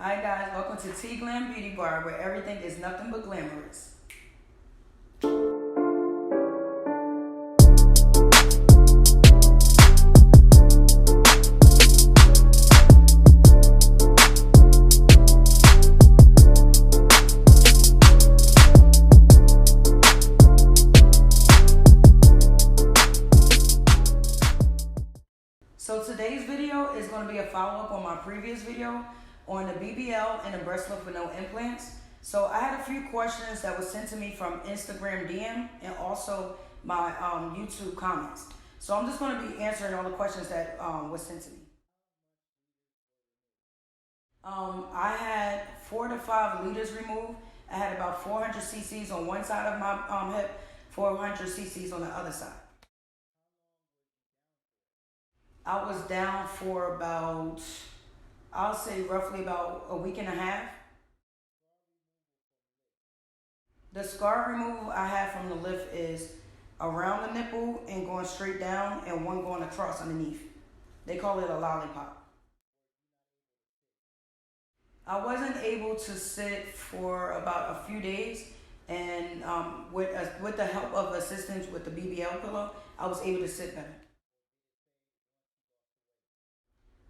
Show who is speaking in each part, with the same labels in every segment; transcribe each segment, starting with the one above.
Speaker 1: Hi guys, welcome to Tglambeauty Bar, where everything is nothing but glamorous. So today's video is going to be a follow-up on my previous video on the BBL and the breast lift with no implants. So I had a few questions that were sent to me from Instagram DM and also my YouTube comments. So I'm just going to be answering all the questions that were sent to me. I had 4 to 5 liters removed. I had about 400 cc's on one side of my hip, 400 cc's on the other side. I was down for about, I'll say roughly about a week and a half. The scar removal I have from the lift is around the nipple and going straight down and one going across underneath. They call it a lollipop. I wasn't able to sit for about a few days, and with the help of assistance with the BBL pillow, I was able to sit better.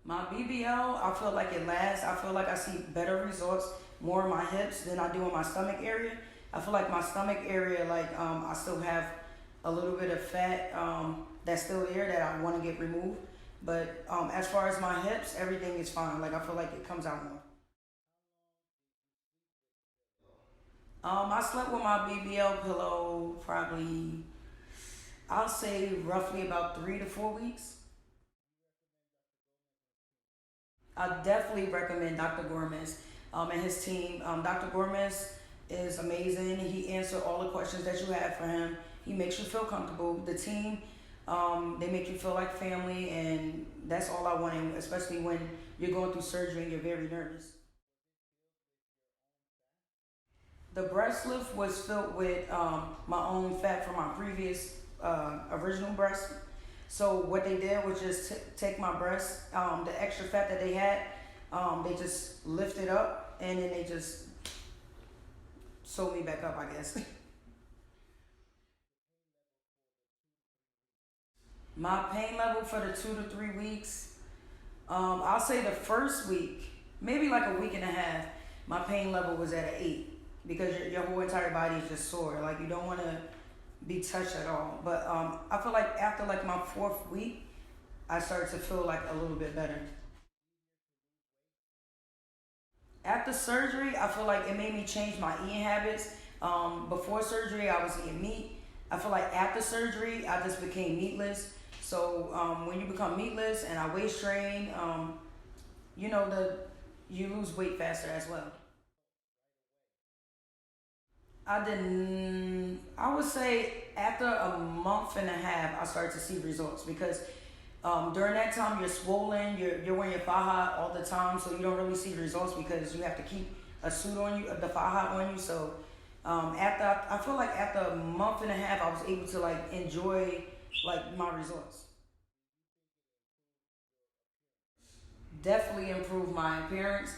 Speaker 1: My BBL, I feel like it lasts. I feel like I see better results more in my hips than I do in my stomach area. I feel like my stomach area, I still have a little bit of fat that's still there that I want to get removed. But as far as my hips, everything is fine. I feel like it comes out more. I slept with my BBL pillow probably, I'll say roughly about 3 to 4 weeks. I definitely recommend Dr. Gomez and his team. Dr. Gomez is amazing. He answers all the questions that you have for him. He makes you feel comfortable. The team, they make you feel like family, and that's all I want, especially when you're going through surgery and you're very nervous. The breast lift was filled with my own fat from my previous original breast. So what they did was just take my breast, the extra fat that they had, they just lifted up and then they just sewed me back up, I guess. My pain level for the 2 to 3 weeks, I'll say the first week, maybe like a week and a half, my pain level was at an 8 because your whole entire body is just sore. You don't want to be touched at all. But I feel like after my 4th week, I started to feel a little bit better. After surgery, I feel like it made me change my eating habits. Before surgery, I was eating meat. I feel like after surgery, I just became meatless. So when you become meatless and I waist train, you lose weight faster as well. I would say after a month and a half, I started to see results because during that time you're swollen, you're wearing your FAJA all the time, so you don't really see results because you have to keep a suit on you, the FAJA on you. So I feel like after a month and a half, I was able to enjoy my results. Definitely improved my appearance.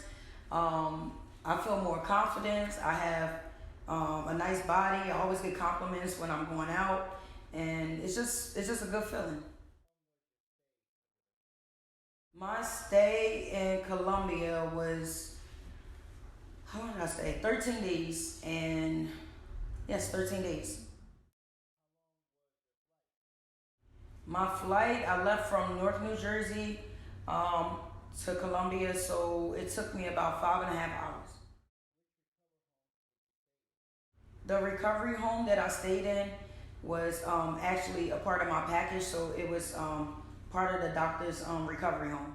Speaker 1: I feel more confidence. I have a nice body. I always get compliments when I'm going out, and it's just a good feeling. My stay in Colombia was, how long did I stay? 13 days, and yes, 13 days. My flight, I left from North New Jersey to Colombia, so it took me about 5.5 hours. The recovery home that I stayed in was actually a part of my package, so it was part of the doctor's recovery home.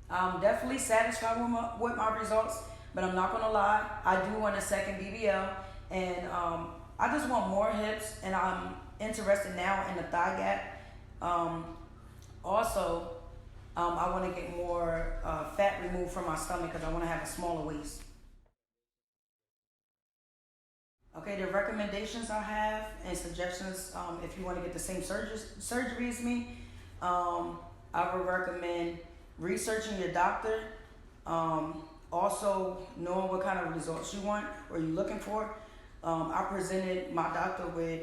Speaker 1: I'm definitely satisfied with my results, but I'm not gonna lie, I do want a second BBL, and I just want more hips, and I'm interested now in the thigh gap. Also, I want to get more fat removed from my stomach because I want to have a smaller waist. Okay, the recommendations I have and suggestions, if you want to get the same surgery as me, I would recommend researching your doctor, also knowing what kind of results you want or you're looking for. I presented my doctor with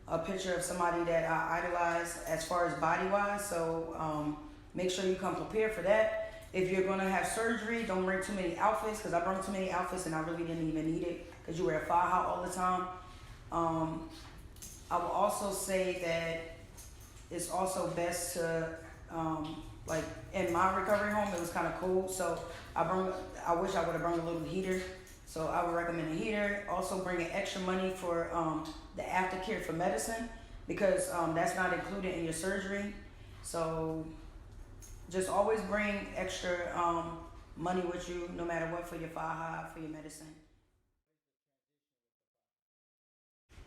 Speaker 1: a picture of somebody that I idolize as far as body-wise, so make sure you come prepared for that. If you're gonna have surgery, don't bring too many outfits, because I brought too many outfits and I really didn't even need it, because you wear a FAJA all the time. I will also say that it's also best to, like in my recovery home, it was kind of cold, so I wish I would have brought a little heater. So I would recommend a heater. Also bringing extra money for the aftercare for medicine, because that's not included in your surgery. So just always bring extra money with you, no matter what, for your FAJA, for your medicine.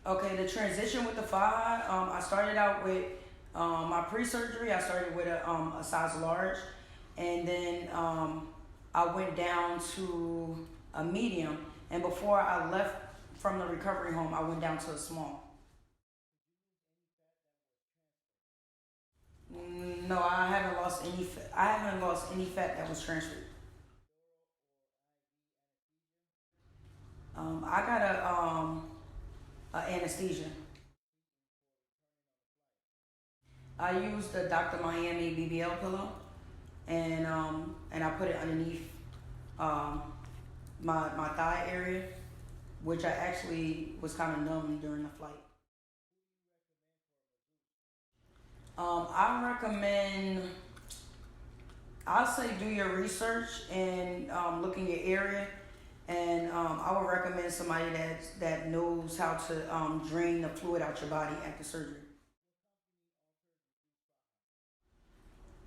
Speaker 1: Okay, the transition with the FAJA, I started out with my pre-surgery. I started with a size large, and then I went down to a medium, and before I left from the recovery home, I went down to a small. No, I haven't lost any fat. I haven't lost any fat that was transferred. I got a anesthesia. I used the Dr. Miami BBL pillow, and I put it underneath my thigh area, which I actually was kind of numb during the flight. I recommend, I'll say do your research and look in your area, and I would recommend somebody that knows how to drain the fluid out your body after surgery.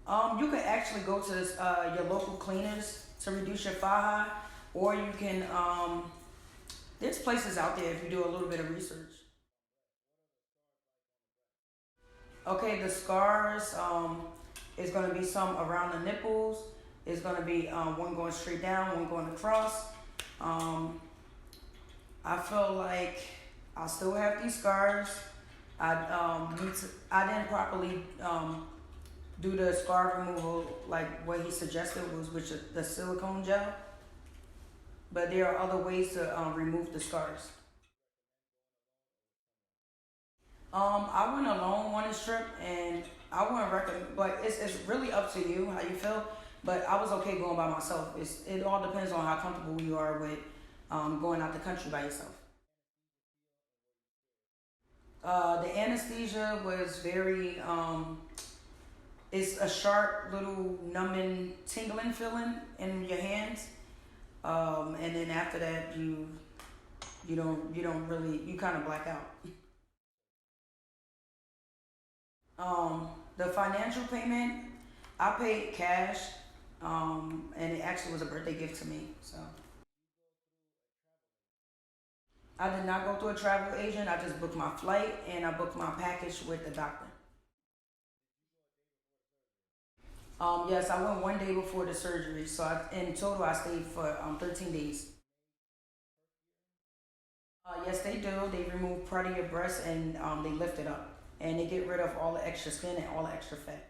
Speaker 1: You can actually go to your local cleaners to reduce your FAJA, or you can, there's places out there if you do a little bit of research. Okay, the scars, is going to be some around the nipples. It's going to be one going straight down, one going across. I feel like I still have these scars. I didn't properly do the scar removal like what he suggested was with the silicone gel. But there are other ways to remove the scars. I went alone on this trip, and I wouldn't recommend, but it's really up to you how you feel. But I was okay going by myself. It all depends on how comfortable you are with going out the country by yourself. The anesthesia was very, it's a sharp little numbing, tingling feeling in your hands. And then after that, you don't really, you kind of black out. The financial payment, I paid cash, and it actually was a birthday gift to me. So I did not go through a travel agent. I just booked my flight and I booked my package with the doctor. Yes, I went one day before the surgery. So in total, I stayed for 13 days. Yes, they do. They remove part of your breast and they lift it up. And they get rid of all the extra skin and all the extra fat.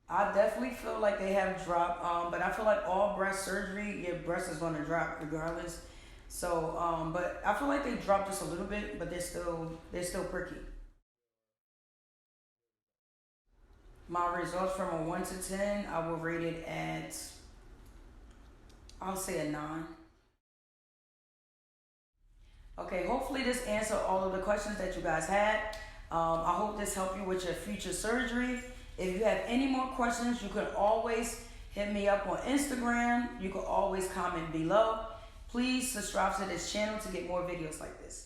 Speaker 1: I definitely feel like they have dropped, but I feel like all breast surgery, your breast is going to drop regardless. So, but I feel like they dropped just a little bit, but they're still perky. My results from a 1 to 10, I will rate it at, I'll say a 9. Okay, hopefully this answered all of the questions that you guys had. I hope this helped you with your future surgery. If you have any more questions, you can always hit me up on Instagram. You can always comment below. Please subscribe to this channel to get more videos like this.